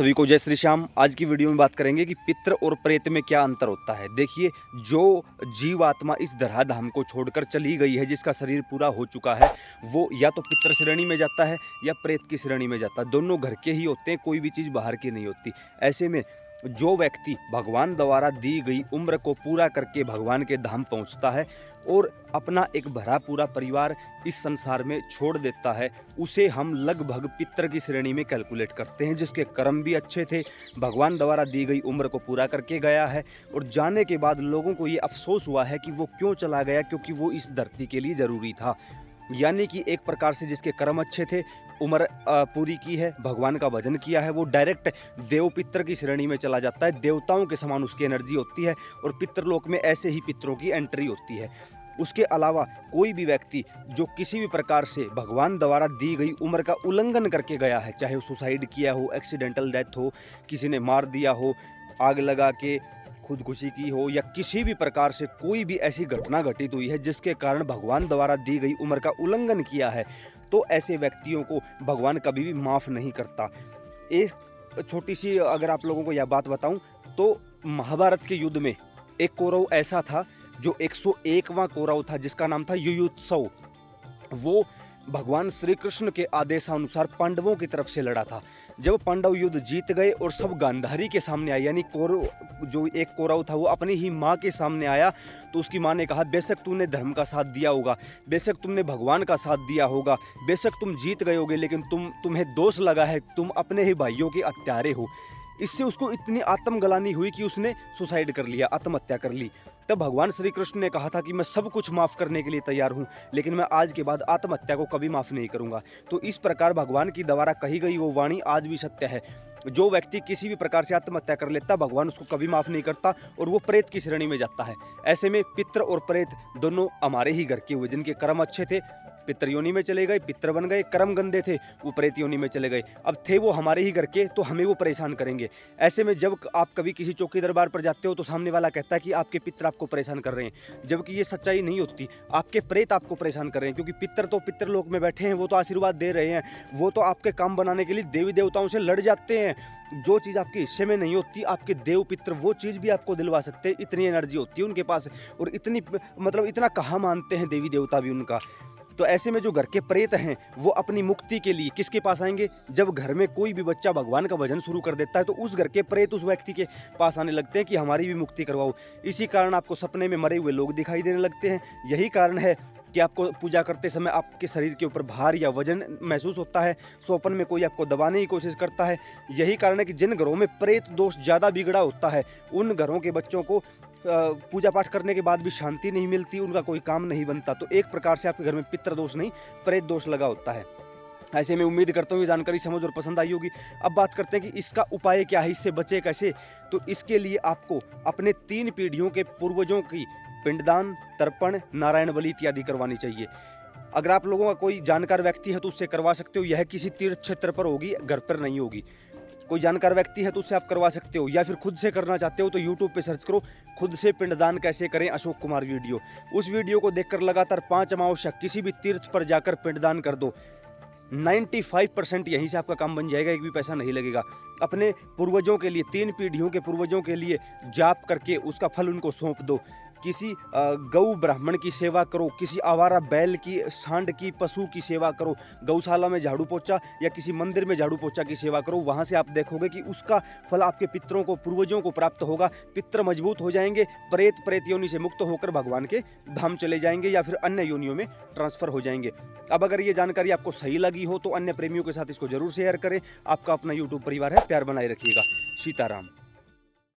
सभी को जय श्री श्याम। आज की वीडियो में बात करेंगे कि पितृ और प्रेत में क्या अंतर होता है। देखिए, जो जीवात्मा इस धराधाम को छोड़कर चली गई है, जिसका शरीर पूरा हो चुका है, वो या तो पितृ श्रेणी में जाता है या प्रेत की श्रेणी में जाता है। दोनों घर के ही होते हैं, कोई भी चीज़ बाहर की नहीं होती। ऐसे में जो व्यक्ति भगवान द्वारा दी गई उम्र को पूरा करके भगवान के धाम पहुंचता है और अपना एक भरा पूरा परिवार इस संसार में छोड़ देता है, उसे हम लगभग पितृ की श्रेणी में कैलकुलेट करते हैं, जिसके कर्म भी अच्छे थे, भगवान द्वारा दी गई उम्र को पूरा करके गया है और जाने के बाद लोगों को ये अफसोस हुआ है कि वो क्यों चला गया, क्योंकि वो इस धरती के लिए ज़रूरी था। यानी कि एक प्रकार से जिसके कर्म अच्छे थे, उम्र पूरी की है, भगवान का भजन किया है, वो डायरेक्ट देव पितर की श्रेणी में चला जाता है। देवताओं के समान उसकी एनर्जी होती है और पितरलोक में ऐसे ही पितरों की एंट्री होती है। उसके अलावा कोई भी व्यक्ति जो किसी भी प्रकार से भगवान द्वारा दी गई उम्र का उल्लंघन करके गया है, चाहे वो सुसाइड किया हो, एक्सीडेंटल डेथ हो, किसी ने मार दिया हो, आग लगा के खुदकुशी की हो, या किसी भी प्रकार से कोई भी ऐसी घटना घटित हुई है जिसके कारण भगवान द्वारा दी गई उम्र का उल्लंघन किया है, तो ऐसे व्यक्तियों को भगवान कभी भी माफ़ नहीं करता। एक छोटी सी अगर आप लोगों को यह बात बताऊं, तो महाभारत के युद्ध में एक कौरव ऐसा था जो 101वां कौरव था, जिसका नाम था युयुत्सव। वो भगवान श्री कृष्ण के आदेशानुसार पांडवों की तरफ से लड़ा था। जब पांडव युद्ध जीत गए और सब गांधारी के सामने आए, यानी कौरव जो एक कौरव था वो अपनी ही माँ के सामने आया, तो उसकी माँ ने कहा, बेशक तुमने धर्म का साथ दिया होगा, बेशक तुमने भगवान का साथ दिया होगा, बेशक तुम जीत गए होगे, लेकिन तुम्हें दोष लगा है, तुम अपने ही भाइयों के हत्यारे हो। इससे उसको इतनी आत्मग्लानि हुई कि उसने सुसाइड कर लिया, आत्महत्या कर ली। तब भगवान श्री कृष्ण ने कहा था कि मैं सब कुछ माफ़ करने के लिए तैयार हूँ, लेकिन मैं आज के बाद आत्महत्या को कभी माफ़ नहीं करूँगा। तो इस प्रकार भगवान की द्वारा कही गई वो वाणी आज भी सत्य है। जो व्यक्ति किसी भी प्रकार से आत्महत्या कर लेता, भगवान उसको कभी माफ़ नहीं करता और वो प्रेत की श्रेणी में जाता है। ऐसे में पितृ और प्रेत दोनों हमारे ही घर के हुए। जिनके कर्म अच्छे थे, पितृ योनि में चले गए, पितृ बन गए, कर्म गंदे थे, वो प्रेत योनि में चले गए। अब थे वो हमारे ही घर के, तो हमें वो परेशान करेंगे। ऐसे में जब आप कभी किसी चौकी दरबार पर जाते हो, तो सामने वाला कहता है कि आपके पितृ आपको परेशान कर रहे हैं, जबकि ये सच्चाई नहीं होती। आपके प्रेत आपको परेशान कर रहे हैं, क्योंकि पितृ तो पितृलोक में बैठे हैं, वो तो आशीर्वाद दे रहे हैं, वो तो आपके काम बनाने के लिए देवी देवताओं से लड़ जाते हैं। जो चीज़ आपके हिस्से में नहीं होती, आपके देव पितृ वो चीज़ भी आपको दिलवा सकते हैं। इतनी एनर्जी होती है उनके पास, और इतनी इतना कहा मानते हैं देवी देवता भी उनका। तो ऐसे में जो घर के प्रेत हैं, वो अपनी मुक्ति के लिए किसके पास आएंगे? जब घर में कोई भी बच्चा भगवान का भजन शुरू कर देता है, तो उस घर के प्रेत उस व्यक्ति के पास आने लगते हैं कि हमारी भी मुक्ति करवाओ। इसी कारण आपको सपने में मरे हुए लोग दिखाई देने लगते हैं। यही कारण है कि आपको पूजा करते समय आपके शरीर के ऊपर भार या वजन महसूस होता है। स्वप्न में कोई आपको दबाने की कोशिश करता है। यही कारण है कि जिन घरों में प्रेत दोष ज़्यादा बिगड़ा होता है, उन घरों के बच्चों को पूजा पाठ करने के बाद भी शांति नहीं मिलती, उनका कोई काम नहीं बनता। तो एक प्रकार से आपके घर में पितृ दोष नहीं, प्रेत दोष लगा होता है। ऐसे में उम्मीद करता हूँ ये जानकारी समझ और पसंद आई होगी। अब बात करते हैं कि इसका उपाय क्या है, इससे बचे कैसे। तो इसके लिए आपको अपने 3 पीढ़ियों के पूर्वजों की पिंडदान, तर्पण, नारायण बलि इत्यादि करवानी चाहिए। अगर आप लोगों का कोई जानकार व्यक्ति है तो उससे करवा सकते हो। यह किसी तीर्थ क्षेत्र पर होगी, घर पर नहीं होगी। कोई जानकार व्यक्ति है तो उससे आप करवा सकते हो, या फिर खुद से करना चाहते हो तो यूट्यूब पे सर्च करो, खुद से पिंडदान कैसे करें, अशोक कुमार वीडियो। उस वीडियो को देखकर लगातार 5 अमावस्या किसी भी तीर्थ पर जाकर पिंडदान कर दो। 95% यहीं से आपका काम बन जाएगा, एक भी पैसा नहीं लगेगा। अपने पूर्वजों के लिए, 3 पीढ़ियों के पूर्वजों के लिए जाप करके उसका फल उनको सौंप दो। किसी गौ ब्राह्मण की सेवा करो, किसी आवारा बैल की, सांड की, पशु की सेवा करो, गौशाला में झाड़ू पोछा या किसी मंदिर में झाड़ू पोछा की सेवा करो। वहाँ से आप देखोगे कि उसका फल आपके पितरों को, पूर्वजों को प्राप्त होगा। पितर मजबूत हो जाएंगे, प्रेत योनि से मुक्त होकर भगवान के धाम चले जाएंगे या फिर अन्य योनियों में ट्रांसफर हो जाएंगे। अब अगर ये जानकारी आपको सही लगी हो तो अन्य प्रेमियों के साथ इसको जरूर शेयर करें। आपका अपना यूट्यूब परिवार है, प्यार बनाए रखिएगा। सीताराम।